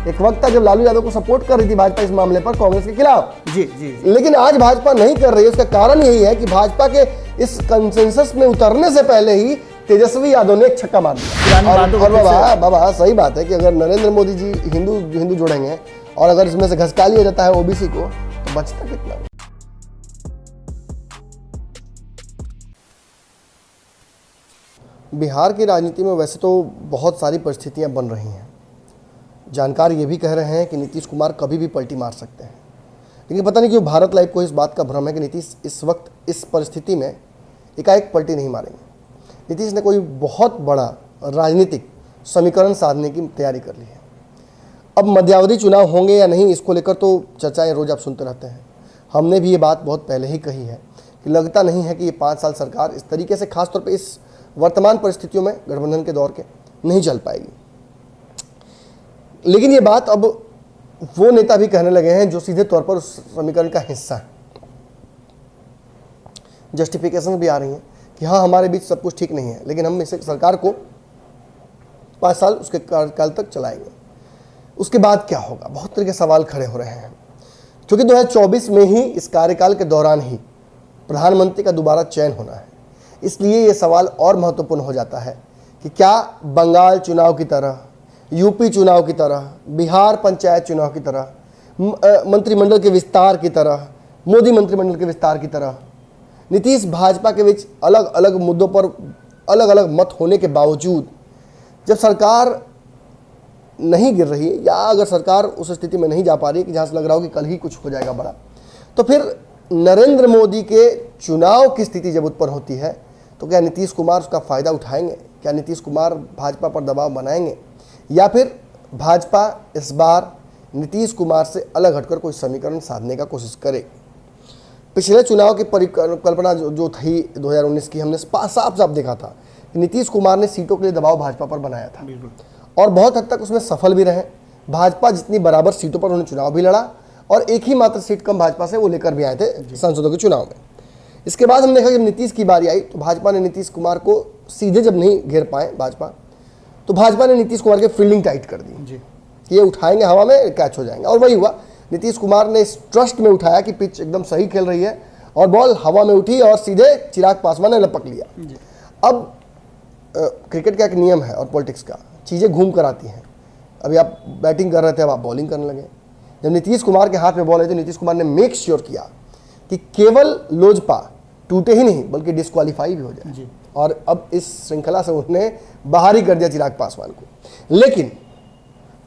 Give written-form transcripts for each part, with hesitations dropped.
एक वक्त था जब लालू यादव को सपोर्ट कर रही थी भाजपा इस मामले पर कांग्रेस के खिलाफ। जी। लेकिन आज भाजपा नहीं कर रही है। उसका कारण यही है कि भाजपा के इस कंसेंसस में उतरने से पहले ही तेजस्वी यादव ने एक छक्का मार दिया। और बाबा सही बात है कि अगर नरेंद्र मोदी जी हिंदू जोड़ेंगे और अगर इसमें से घसका लिया जाता है ओबीसी को, तो बचता कितना। बिहार की राजनीति में वैसे तो बहुत सारी परिस्थितियां बन रही हैं। जानकार ये भी कह रहे हैं कि नीतीश कुमार कभी भी पलटी मार सकते हैं, लेकिन पता नहीं क्यों भारत लाइव को इस बात का भ्रम है कि नीतीश इस वक्त इस परिस्थिति में एकाएक पलटी नहीं मारेंगे। नीतीश ने कोई बहुत बड़ा राजनीतिक समीकरण साधने की तैयारी कर ली है। अब मध्यावधि चुनाव होंगे या नहीं, इसको लेकर तो चर्चाएं रोज आप सुनते रहते हैं। हमने भी ये बात बहुत पहले ही कही है कि लगता नहीं है कि ये 5 साल सरकार इस तरीके से, खासतौर पर इस वर्तमान परिस्थितियों में गठबंधन के दौर के नहीं चल पाएगी। लेकिन ये बात अब वो नेता भी कहने लगे हैं जो सीधे तौर पर उस समीकरण का हिस्सा है। जस्टिफिकेशन भी आ रही हैं कि हाँ, हमारे बीच सब कुछ ठीक नहीं है, लेकिन हम इस सरकार को 5 साल उसके कार्यकाल तक चलाएंगे। उसके बाद क्या होगा, बहुत तरह के सवाल खड़े हो रहे हैं। क्योंकि 2024 में ही इस कार्यकाल के दौरान ही प्रधानमंत्री का दोबारा चयन होना है, इसलिए ये सवाल और महत्वपूर्ण हो जाता है कि क्या बंगाल चुनाव की तरह, यूपी चुनाव की तरह, बिहार पंचायत चुनाव की तरह, मंत्रिमंडल के विस्तार की तरह, मोदी मंत्रिमंडल के विस्तार की तरह नीतीश भाजपा के बीच अलग अलग मुद्दों पर अलग अलग मत होने के बावजूद जब सरकार नहीं गिर रही है, या अगर सरकार उस स्थिति में नहीं जा पा रही है कि जहाँ से लग रहा हो कि कल ही कुछ हो जाएगा बड़ा, तो फिर नरेंद्र मोदी के चुनाव की स्थिति जब उत्पन्न होती है तो क्या नीतीश कुमार उसका फ़ायदा उठाएंगे? क्या नीतीश कुमार भाजपा पर दबाव बनाएंगे, या फिर भाजपा इस बार नीतीश कुमार से अलग हटकर कोई समीकरण साधने का कोशिश करे? पिछले चुनाव की परिकल्पना जो थी 2019 की, हमने साफ साफ देखा था कि नीतीश कुमार ने सीटों के लिए दबाव भाजपा पर बनाया था और बहुत हद तक उसमें सफल भी रहे। भाजपा जितनी बराबर सीटों पर उन्होंने चुनाव भी लड़ा और एक ही मात्र सीट कम भाजपा से वो लेकर भी आए थे सांसदों के चुनाव में। इसके बाद हमने देखा जब नीतीश की बारी आई तो भाजपा ने नीतीश कुमार को सीधे जब नहीं घेर पाए भाजपा, तो भाजपा ने नीतीश कुमार की फील्डिंग टाइट कर दी जी कि ये उठाएंगे, हवा में कैच हो जाएंगे। और वही हुआ, नीतीश कुमार ने इस ट्रस्ट में उठाया कि पिच एकदम सही खेल रही है और बॉल हवा में उठी और सीधे चिराग पासवान ने लपक लिया। अब क्रिकेट का एक नियम है और पॉलिटिक्स का, चीज़ें घूम कर आती हैं। अभी आप बैटिंग कर रहे थे, अब आप बॉलिंग करने लगे। जब नीतीश कुमार के हाथ में बॉल आई तो नीतीश कुमार ने मेक श्योर किया कि केवल लोजपा टूटे ही नहीं बल्कि डिस्क्वालीफाई भी हो जाए, और अब इस श्रृंखला से उन्होंने बाहर ही कर दिया चिराग पासवान को। लेकिन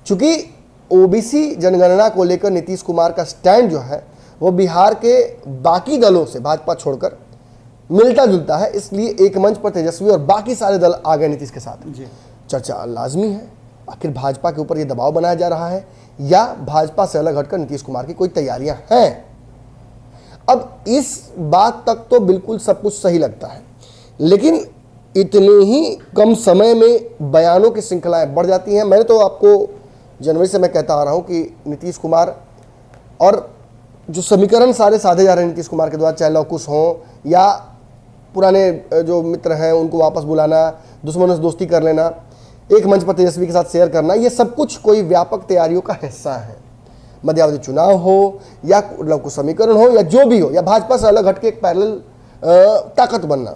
चूंकि ओबीसी जनगणना को लेकर नीतीश कुमार का स्टैंड जो है वो बिहार के बाकी दलों से भाजपा छोड़कर मिलता जुलता है, इसलिए एक मंच पर तेजस्वी और बाकी सारे दल आ गए नीतीश के साथ। चर्चा लाजमी है, आखिर भाजपा के ऊपर ये दबाव बनाया जा रहा है या भाजपा से अलग हटकर नीतीश कुमार की कोई तैयारियां हैं? अब इस बात तक तो बिल्कुल सब कुछ सही लगता है, लेकिन इतने ही कम समय में बयानों की श्रृंखलाएं बढ़ जाती हैं। मैंने तो आपको जनवरी से मैं कहता आ रहा हूं कि नीतीश कुमार और जो समीकरण सारे साधे जा रहे हैं नीतीश कुमार के द्वारा, चाहे लौकुश हों या पुराने जो मित्र हैं उनको वापस बुलाना, दुश्मनों से दोस्ती कर लेना, एक मंच पर तेजस्वी के साथ शेयर करना, ये सब कुछ कोई व्यापक तैयारियों का हिस्सा है। मध्यावधि चुनाव हो या लौकुश समीकरण हो या जो भी हो, या भाजपा से अलग हटके एक पैरेलल ताकत बनना।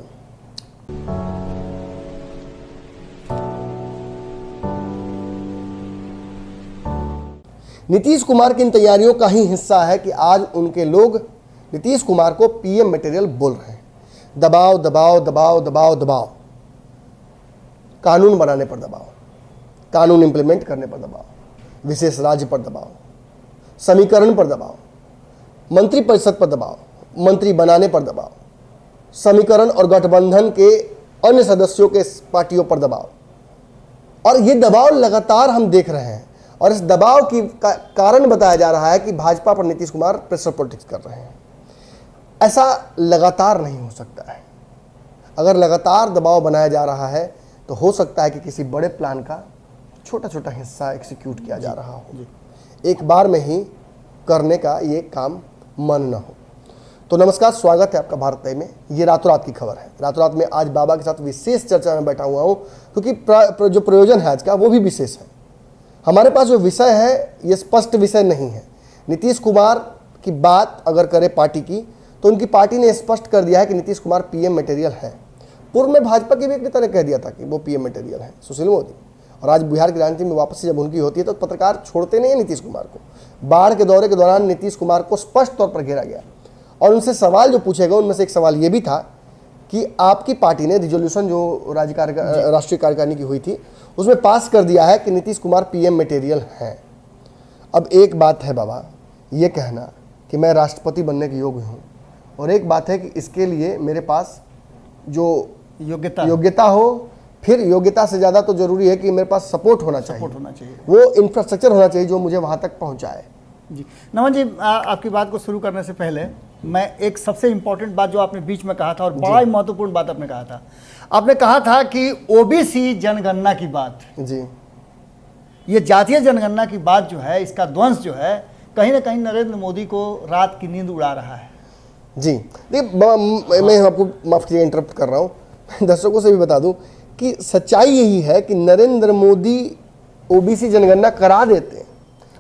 नीतीश कुमार की इन तैयारियों का ही हिस्सा है कि आज उनके लोग नीतीश कुमार को पीएम मटेरियल बोल रहे हैं। दबाव दबाव दबाव दबाव दबाव, कानून बनाने पर दबाव, कानून इंप्लीमेंट करने पर दबाव, विशेष राज्य पर दबाव, समीकरण पर दबाव, मंत्रिपरिषद पर दबाव, मंत्री बनाने पर दबाव, समीकरण और गठबंधन के अन्य सदस्यों के पार्टियों पर दबाव। और ये दबाव लगातार हम देख रहे हैं और इस दबाव की कारण बताया जा रहा है कि भाजपा पर नीतीश कुमार प्रेशर पॉलिटिक्स कर रहे हैं। ऐसा लगातार नहीं हो सकता है। अगर लगातार दबाव बनाया जा रहा है तो हो सकता है कि किसी बड़े प्लान का छोटा छोटा हिस्सा एग्जीक्यूट किया जा रहा हो, एक बार में ही करने का ये काम मन न हो। तो नमस्कार, स्वागत है आपका भारत टाइम में। ये रातों रात की खबर है। रातों रात में आज बाबा के साथ विशेष चर्चा में बैठा हुआ हूँ, क्योंकि जो प्रयोजन है आज का वो भी विशेष है। हमारे पास जो विषय है ये स्पष्ट विषय नहीं है। नीतीश कुमार की बात अगर करे पार्टी की, तो उनकी पार्टी ने स्पष्ट कर दिया है कि नीतीश कुमार पीएम मटेरियल है। पूर्व में भाजपा के भी एक नेता ने कह दिया था कि वो पीएम मटेरियल है, सुशील मोदी। और आज बिहार की राजनीति में वापसी जब उनकी होती है तो पत्रकार छोड़ते नहीं है नीतीश कुमार को। बाढ़ के दौरे के दौरान नीतीश कुमार को स्पष्ट तौर पर घेरा गया और उनसे सवाल जो पूछे गए उनमें से एक सवाल ये भी था कि आपकी पार्टी ने रिजोल्यूशन जो राष्ट्रीय कार्यकारिणी की हुई थी उसमें पास कर दिया है कि नीतीश कुमार पीएम मटेरियल हैं। अब एक बात है बाबा ये कहना कि मैं राष्ट्रपति बनने के योग्य हूँ, और एक बात है कि इसके लिए मेरे पास जो योग्यता हो, फिर योग्यता से ज़्यादा तो जरूरी है कि मेरे पास सपोर्ट होना चाहिए, वो इंफ्रास्ट्रक्चर होना चाहिए जो मुझे वहाँ तक पहुँचाए। जी नमन जी, आपकी बात को शुरू करने से पहले मैं एक सबसे इम्पोर्टेंट बात जो आपने बीच में कहा था और बड़ा ही महत्वपूर्ण बात आपने कहा था, आपने कहा था कि ओबीसी जनगणना की बात, जी ये जातीय जनगणना की बात जो है, इसका ध्वंस जो है कहीं ना कहीं नरेंद्र मोदी को रात की नींद उड़ा रहा है। जी देखिए, मैं आपको माफ कीजिए इंटरप्ट कर रहा हूँ, दर्शकों से भी बता दूं कि सच्चाई यही है कि नरेंद्र मोदी ओबीसी जनगणना करा देते हैं,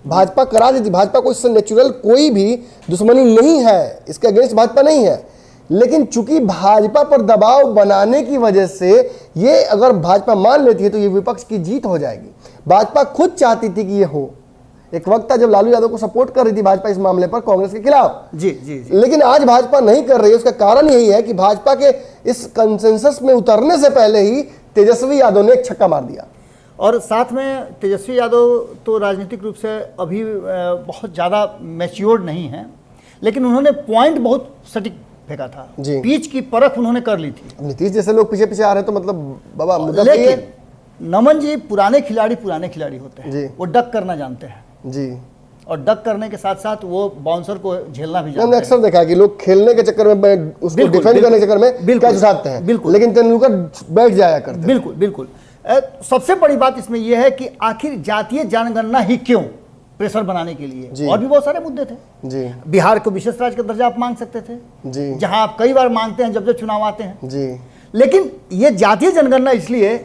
भाजपा करा देती। भाजपा को इससे नेचुरल कोई भी दुश्मनी नहीं है, इसके अगेंस्ट भाजपा नहीं है, लेकिन चूंकि भाजपा पर दबाव बनाने की वजह से ये अगर भाजपा मान लेती है तो ये विपक्ष की जीत हो जाएगी। भाजपा खुद चाहती थी कि ये हो। एक वक्त था जब लालू यादव को सपोर्ट कर रही थी भाजपा इस मामले पर कांग्रेस के खिलाफ। जी जी जी। लेकिन आज भाजपा नहीं कर रही है। उसका कारण यही है कि भाजपा के इस कंसेंसस में उतरने से पहले ही तेजस्वी यादव ने एक छक्का मार दिया। और साथ में तेजस्वी यादव तो राजनीतिक रूप से अभी बहुत ज़्यादा मैच्योर्ड नहीं है, लेकिन उन्होंने पॉइंट बहुत सटीक फेंका था, पिच की परख उन्होंने कर ली थी। नीतीश जैसे लोग पीछे पीछे आ रहे हैं तो मतलब बाबा, लेकिन नमन जी, पुराने खिलाड़ी होते हैं, वो डक करना जानते हैं जी, और डक करने के साथ साथ वो बाउंसर को झेलना भी जानते हैं। हमने अक्सर देखा है कि लोग खेलने के चक्कर में, उसको डिफेंड करने के चक्कर में कैच उठाते हैं, बिल्कुल, लेकिन तेंदुलकर बैठ जाया करते हैं। बिल्कुल बिल्कुल। सबसे बड़ी बात इसमें यह है कि आखिर जातीय जनगणना ही क्यों, प्रेशर बनाने के लिए और भी बहुत सारे मुद्दे थे जी। बिहार को विशेष राज्य का दर्जा आप मांग सकते थे जी, जहां आप कई बार मांगते हैं जब चुनाव आते हैं जी। लेकिन ये जातीय जनगणना इसलिए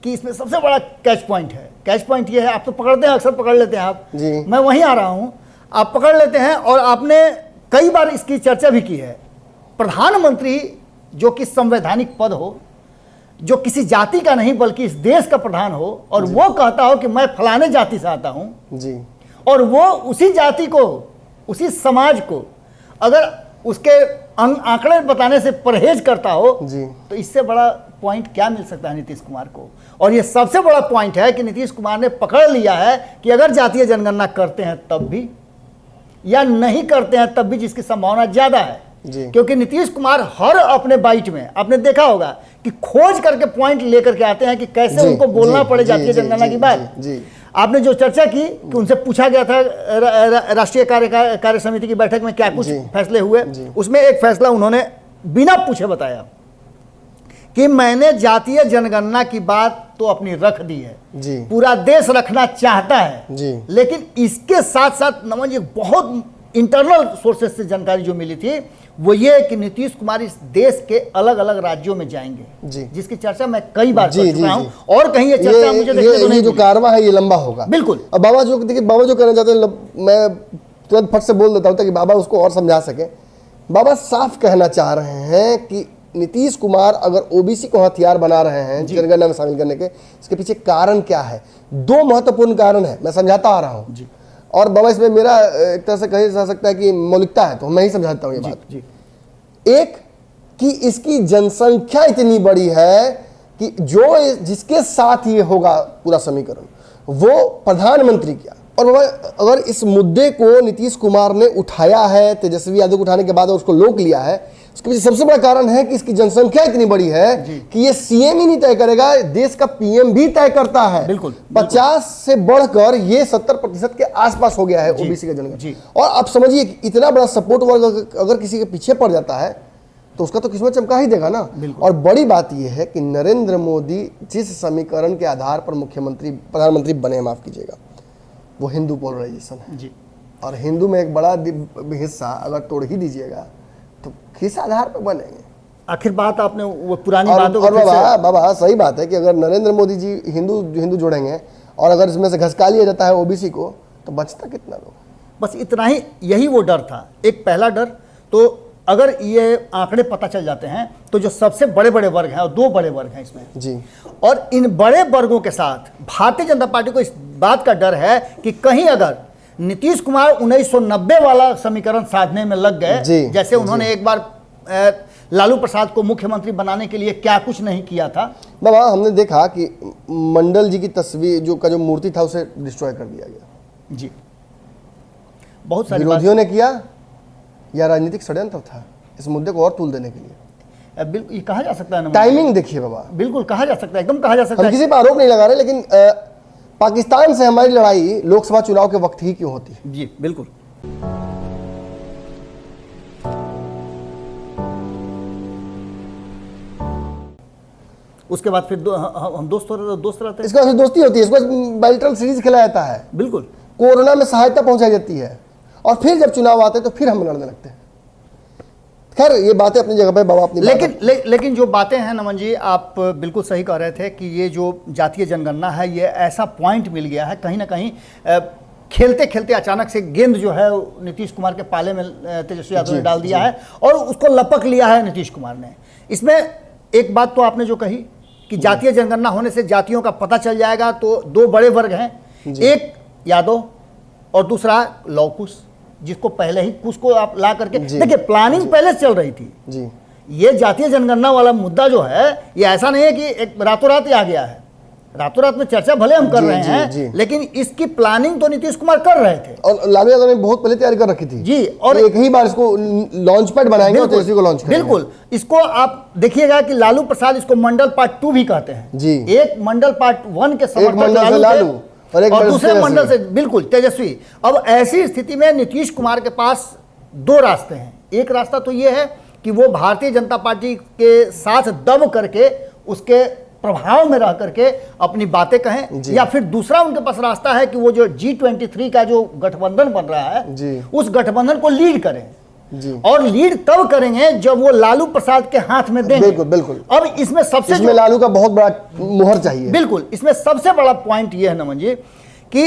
कि इसमें सबसे बड़ा कैच पॉइंट है। कैच पॉइंट ये है, आप तो पकड़ते हैं, अक्सर पकड़ लेते हैं आप जी। मैं वहीं आ रहा हूं, आप पकड़ लेते हैं और आपने कई बार इसकी चर्चा भी की है। प्रधानमंत्री जो कि संवैधानिक पद हो, जो किसी जाति का नहीं बल्कि इस देश का प्रधान हो, और वो कहता हो कि मैं फलाने जाति से आता हूं जी, और वो उसी जाति को, उसी समाज को अगर उसके आंकड़े बताने से परहेज करता हो जी, तो इससे बड़ा पॉइंट क्या मिल सकता है नीतीश कुमार को। और ये सबसे बड़ा पॉइंट है कि नीतीश कुमार ने पकड़ लिया है कि अगर जातीय जनगणना करते हैं तब भी या नहीं करते हैं तब भी, जिसकी संभावना ज्यादा है क्योंकि नीतीश कुमार हर अपने बाइट में आपने देखा होगा कि खोज करके पॉइंट लेकर के आते हैं कि कैसे उनको बोलना पड़े जातीय जनगणना की बात। आपने जो चर्चा की कि उनसे पूछा गया था राष्ट्रीय कार्य समिति की बैठक में क्या कुछ फैसले हुए, उसमें एक फैसला उन्होंने बिना पूछे बताया कि मैंने जातीय जनगणना की बात तो अपनी रख दी है जी, पूरा देश रखना चाहता है जी, लेकिन इसके साथ साथ नमन जी बहुत इंटरनल सोर्सेस से जानकारी जो मिली थी वो ये कि नीतीश कुमार इस देश के अलग अलग राज्यों में जाएंगे जी, जिसकी चर्चा मैं कई बार कर चुका हूं और कहीं ये चर्चा मुझे देखने को नहीं। जो कारवा है ये लंबा होगा बिल्कुल। अब बाबा जो देखिए, बाबा जो कहना चाहते हैं मैं तुरंत फट से बोल देता हूं ताकि बाबा उसको और समझा सके। बाबा साफ कहना चाह रहे हैं कि नीतीश कुमार अगर ओबीसी को हथियार बना रहे हैं जनगणना में शामिल करने के, इसके पीछे कारण क्या है? दो महत्वपूर्ण कारण है, मैं समझाता आ रहा हूं। और बाबा इसमें मेरा एक तरह से कहा जा सकता है कि मौलिकता है, तो मैं ही समझाता हूं ये बात। एक कि इसकी जनसंख्या इतनी बड़ी है कि जो जिसके साथ ये होगा पूरा समीकरण वो प्रधानमंत्री क्या। और अगर इस मुद्दे को नीतीश कुमार ने उठाया है, तेजस्वी यादव को उठाने के बाद उसको रोक लिया है, उसके पीछे सबसे बड़ा कारण है कि इसकी जनसंख्या इतनी बड़ी है कि ये सीएम ही नहीं तय करेगा, देश का पीएम भी तय करता है। बिल्कुल 50 से बढ़कर ये 70% के आसपास हो गया है ओबीसी का जनगणना। और आप समझिए इतना बड़ा सपोर्ट वर्ग अगर किसी के पीछे पड़ जाता है तो उसका तो किस्मत चमका ही देगा ना। और बड़ी बात यह है कि नरेंद्र मोदी जिस समीकरण के आधार पर प्रधानमंत्री बने, माफ कीजिएगा, वो हिंदू पोलराइजेशन है जी। और हिंदू में एक बड़ा हिस्सा अगर तोड़ ही दीजिएगा तो किस आधार पर बनेंगे? आखिर बात आपने वो पुरानी बातों और बाबा सही बात है कि अगर नरेंद्र मोदी जी हिंदू जोड़ेंगे और अगर इसमें से घसका लिया जाता है ओबीसी को तो बचता कितना लोग। बस इतना ही, यही वो डर था। एक पहला डर, तो अगर ये आंकड़े पता चल जाते हैं तो जो सबसे बड़े बड़े वर्ग हैं, और 2 बड़े वर्ग हैं इसमें जी, और इन बड़े वर्गों के साथ भारतीय जनता पार्टी को इस बात का डर है कि कहीं अगर नीतीश कुमार 1990 वाला समीकरण साधने में लग गए, जैसे उन्होंने एक बार लालू प्रसाद को मुख्यमंत्री बनाने के लिए क्या कुछ नहीं किया था। बाबा हमने देखा कि मंडल जी की तस्वीर जो मूर्ति था उसे डिस्ट्रॉय कर दिया गया जी, बहुत सारी विरोधियों ने किया या राजनीतिक षड्यंत्र था इस मुद्दे को और तूल देने के लिए? बिल्कुल ये कहा जा सकता है ना, टाइमिंग देखिए बाबा, बिल्कुल कहा जा सकता है, एकदम कहा जा सकता है। हम किसी पर आरोप नहीं लगा रहे, लेकिन पाकिस्तान से हमारी लड़ाई लोकसभा चुनाव के वक्त ही क्यों होती है? जी बिल्कुल। उसके बाद फिर हम दोस्त रहते हैं, इसके बाद दोस्ती होती है, इसके बाद बाइलेटरल सीरीज खेला जाता है, बिल्कुल कोरोना में सहायता पहुंचाई जाती है, और फिर जब चुनाव आते हैं तो फिर हम लड़ने लगते हैं। खैर ये बातें अपनी जगह पे बाबा अपनी लेकिन जो बातें हैं नमन जी, आप बिल्कुल सही कह रहे थे कि ये जो जातीय जनगणना है ये ऐसा पॉइंट मिल गया है, कहीं ना कहीं खेलते खेलते अचानक से गेंद जो है नीतीश कुमार के पाले में तेजस्वी यादव ने डाल दिया है और उसको लपक लिया है नीतीश कुमार ने। इसमें एक बात तो आपने जो कही कि जातीय जनगणना होने से जातियों का पता चल जाएगा, तो 2 बड़े वर्ग हैं, एक यादव और दूसरा लौकुश, जिसको पहले ही कुछ को आप ला करके देखिए, प्लानिंग पहले से चल रही थी जी। ये जातीय जनगणना वाला मुद्दा जो है ये ऐसा नहीं है कि एक रातों रात ही आ गया है, रातों रात में चर्चा भले हम कर रहे हैं, लेकिन इसकी प्लानिंग तो नीतीश कुमार कर रहे थे और लालू यादव ने बहुत पहले तैयारी कर रखी थी जी। और एक ही बार इसको लॉन्च पैड बनाएंगे और तेजस्वी को लॉन्च करेंगे। बिल्कुल, इसको आप देखिएगा कि लालू प्रसाद इसको मंडल पार्ट 2 भी कहते हैं जी। एक मंडल पार्ट 1 के समर्थक लालू और दूसरे मंडल से बिल्कुल तेजस्वी। अब ऐसी स्थिति में नीतीश कुमार के पास 2 रास्ते हैं। एक रास्ता तो ये है कि वो भारतीय जनता पार्टी के साथ दब करके उसके प्रभाव में रह करके अपनी बातें कहें, या फिर दूसरा उनके पास रास्ता है कि वो जो G23 का जो गठबंधन बन रहा है उस गठबंधन को लीड करें जी। और लीड तब करेंगे जब वो लालू प्रसाद के हाथ में देंगे। बिल्कुल बिल्कुल। अब इसमें लालू का बहुत बड़ा मुहर चाहिए। बिल्कुल, इसमें सबसे बड़ा पॉइंट ये है नमन जी कि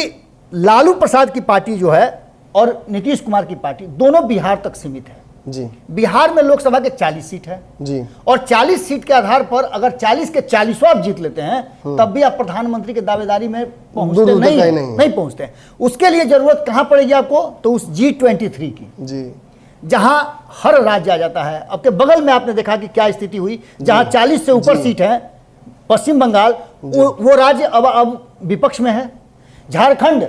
लालू प्रसाद की पार्टी जो है और नीतीश कुमार की पार्टी दोनों बिहार तक सीमित है जी। बिहार में लोकसभा के 40 सीट है जी, और 40 सीट के आधार पर अगर 40 के 40 आप जीत लेते हैं तब भी आप प्रधानमंत्री की दावेदारी में पहुंचते नहीं पहुंचते। उसके लिए जरूरत कहां पड़ेगी आपको, तो उस G23 की जी, जहां हर राज्य आ जाता है। अब के बगल में आपने देखा कि क्या स्थिति हुई, जहां 40 से ऊपर सीट है, पश्चिम बंगाल वो राज्य अब विपक्ष में है। झारखंड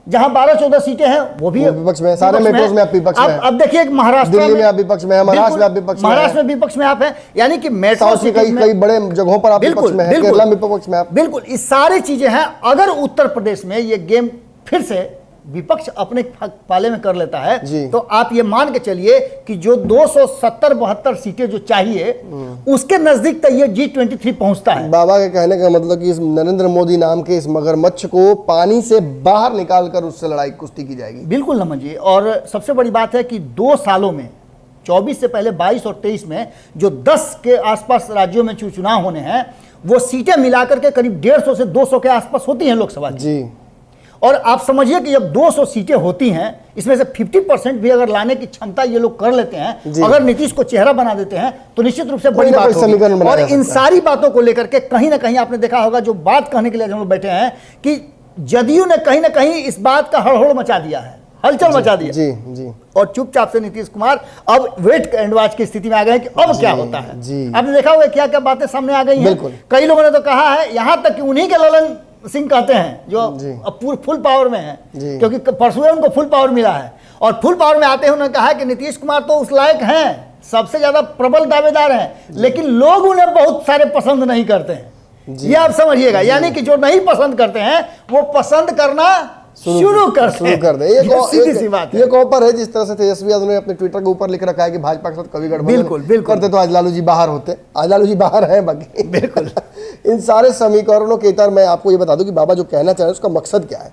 जहां 12-14 सीटें हैं वो भी विपक्ष में है। सारे मेट्रोज में आप विपक्ष में हैं। अब देखिए महाराष्ट्र दिल्ली में आप विपक्ष में हैं, महाराष्ट्र में आप विपक्ष में हैं, महाराष्ट्र में विपक्ष में आप हैं, यानी कि मेट्रो कई बड़े जगहों पर आप विपक्ष में हैं, केरला में विपक्ष में आप। बिल्कुल, इस सारी चीजें हैं। अगर उत्तर प्रदेश में ये गेम फिर से विपक्ष अपने पाले में कर लेता है तो आप ये मान के चलिए कि जो 270-72 सीटें जो चाहिए उसके नजदीक तक ये G23 पहुंचता है। बाबा के कहने का मतलब कि इस नरेंद्र मोदी नाम के इस मगरमच्छ को पानी से बाहर निकालकर उससे लड़ाई कुश्ती की जाएगी। बिल्कुल नमन जी, और सबसे बड़ी बात है कि 2 सालों में 24 से पहले 22 और 23 में जो 10 के आसपास राज्यों में चुनाव होने हैं वो सीटें मिलाकर के करीब 150 से 200 के आसपास होती हैं लोकसभा जी। और आप समझिए कि जब 200 सीटें होती हैं, इसमें से 50% भी अगर लाने की क्षमता ये लोग कर लेते हैं, अगर नीतीश को चेहरा बना देते हैं तो निश्चित रूप से बड़ी बात होगी। और इन सारी बातों को लेकर के कहीं ना कहीं आपने देखा होगा, जो बात कहने के लिए हम लोग बैठे हैं कि जदयू ने कहीं ना कहीं इस बात का हड़बड़ मचा दिया है, हलचल मचा दिया जी जी। और चुपचाप से नीतीश कुमार अब वेट एंड वॉच की स्थिति में आ गए कि अब क्या होता है। आपने देखा होगा क्या क्या बातें सामने आ गई हैं। कई लोगों ने तो कहा है, यहां तक कि उन्हीं के ललन सिंह कहते हैं जो अब फुल पावर में है, क्योंकि परसों उनको फुल पावर मिला है, और फुल पावर में आते हैं उन्होंने कहा कि नीतीश कुमार तो उस लायक हैं, सबसे ज्यादा प्रबल दावेदार हैं, लेकिन लोग उन्हें बहुत सारे पसंद नहीं करते हैं। ये आप समझिएगा, यानी कि जो नहीं पसंद करते हैं वो पसंद करना शुरू कर दे। ये कॉपर है, जिस तरह से तेजस्वी यादव ने अपने ट्विटर के ऊपर लिख रखा है कि भाजपा के साथ कभी गठबंधन करते तो आज लालू जी बाहर होते। आज लालू जी बाहर हैं बाकी बिल्कुल। इन सारे समीकरणों के इतर मैं आपको ये बता दूं कि बाबा जो कहना चाह रहे हैं उसका मकसद क्या है।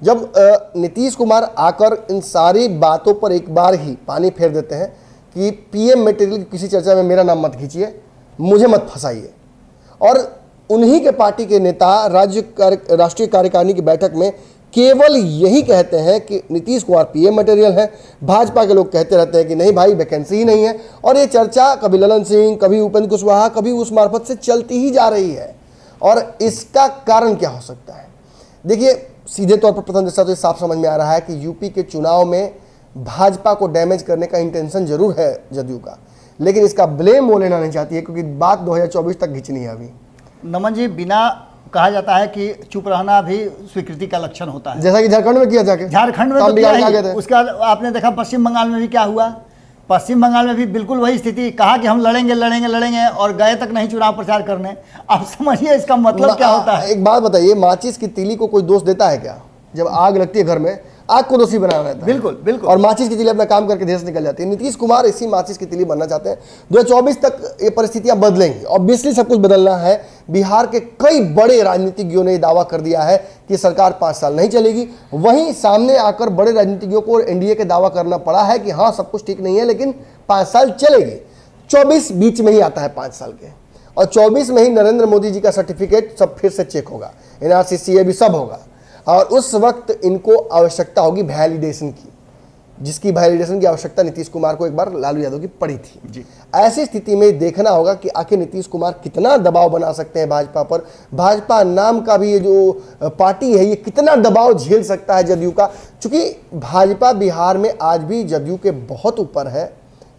जब नीतीश कुमार आकर इन सारी बातों पर एक बार ही पानी फेर देते हैं कि पीएम मटेरियल की किसी चर्चा में मेरा नाम मत खींचिए, मुझे मत फंसाइए, और उन्हीं के पार्टी के नेता राष्ट्रीय कार्यकारिणी की बैठक में केवल यही कहते हैं कि नीतीश कुमार पीएम मटेरियल है। भाजपा के लोग कहते रहते हैं कि नहीं भाई, वैकेंसी ही नहीं है, और ये चर्चा कभी ललन सिंह, कभी उपेंद्र कुशवाहा, कभी उस मार्फत से चलती ही जा रही है। और इसका कारण क्या हो सकता है? देखिए, सीधे तौर पर प्रथम दृष्टया तो ये साफ समझ में आ रहा है कि यूपी के चुनाव में भाजपा को डैमेज करने का इंटेंशन जरूर है जदयू का, लेकिन इसका ब्लेम वो लेना नहीं चाहती है, क्योंकि बात 2024 तक खींचनी है अभी। नमन जी, बिना कहा जाता है कि चुप रहना भी स्वीकृति का लक्षण होता है, जैसा कि झारखंड में किया जाके, झारखंड में तो किया ही। उसके बाद आपने देखा पश्चिम बंगाल में भी क्या हुआ। पश्चिम बंगाल में भी बिल्कुल वही स्थिति, कहा कि हम लड़ेंगे लड़ेंगे लड़ेंगे और गए तक नहीं चुनाव प्रचार करने। आप समझिए इसका मतलब क्या होता है। एक बात बताइए, माचिस की तीली को कोई दोष देता है क्या? जब आग लगती है घर में, आग को दोषी बनाना रहता है। बिल्कुल बिल्कुल। और माचिस की तीली अपना काम करके देश निकल जाती है। नीतीश कुमार इसी माचिस की तीली बनना चाहते हैं। 2024 तक ये परिस्थितियां बदलेंगी, ऑब्वियसली सब कुछ बदलना है। बिहार के कई बड़े राजनीतिज्ञों ने दावा कर दिया है कि सरकार 5 साल नहीं चलेगी। वहीं सामने आकर बड़े राजनीतिज्ञों को एनडीए के दावा करना पड़ा है कि हाँ, सब कुछ ठीक नहीं है लेकिन 5 साल चलेगी। 24 बीच में ही आता है 5 साल के, और 24 में ही नरेंद्र मोदी जी का सर्टिफिकेट सब फिर से चेक होगा, एनआरसी ये भी सब होगा। और उस वक्त इनको आवश्यकता होगी वैलिडेशन की, जिसकी वैलिडेशन की आवश्यकता नीतीश कुमार को एक बार लालू यादव की पड़ी थी जी। ऐसी स्थिति में देखना होगा कि आखिर नीतीश कुमार कितना दबाव बना सकते हैं भाजपा पर। भाजपा नाम का भी ये जो पार्टी है, ये कितना दबाव झेल सकता है जदयू का, क्योंकि भाजपा बिहार में आज भी जदयू के बहुत ऊपर है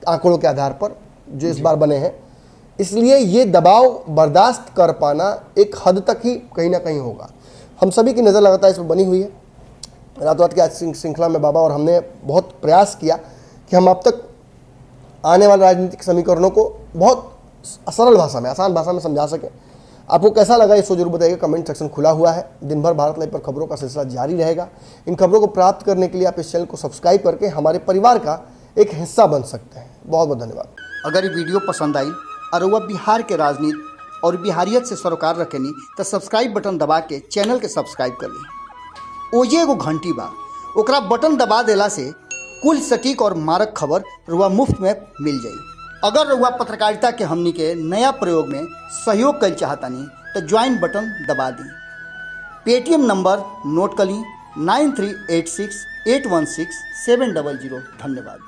आंकड़ों के आधार पर जो इस बार बने हैं। इसलिए ये दबाव बर्दाश्त कर पाना एक हद तक ही कहीं ना कहीं होगा। हम सभी की नज़र लगातार इस पर बनी हुई है। रात रात की आज श्रृंखला में बाबा और हमने बहुत प्रयास किया कि हम अब तक आने वाले राजनीतिक समीकरणों को बहुत सरल भाषा में, आसान भाषा में समझा सकें। आपको कैसा लगा ये शो जरूर बताइएगा, कमेंट सेक्शन खुला हुआ है। दिन भर भारत लाइव पर खबरों का सिलसिला जारी रहेगा। इन खबरों को प्राप्त करने के लिए आप इस चैनल को सब्सक्राइब करके हमारे परिवार का एक हिस्सा बन सकते हैं। बहुत बहुत धन्यवाद। अगर ये वीडियो पसंद आई और वह बिहार के राजनीति और बिहारियत से सरोकार रखेनी तो सब्सक्राइब बटन दबा के चैनल के सब्सक्राइब कर ली। ओजे एगो घंटी बा, ओकरा बटन दबा देला से कुल सटीक और मारक खबर रुआ मुफ्त में मिल जाई। अगर रुआ पत्रकारिता के हमनी के नया प्रयोग में सहयोग कर चाहतानी तो ज्वाइन बटन दबा दी। पेटीएम नंबर नोट कर ली 9386 816 700। धन्यवाद।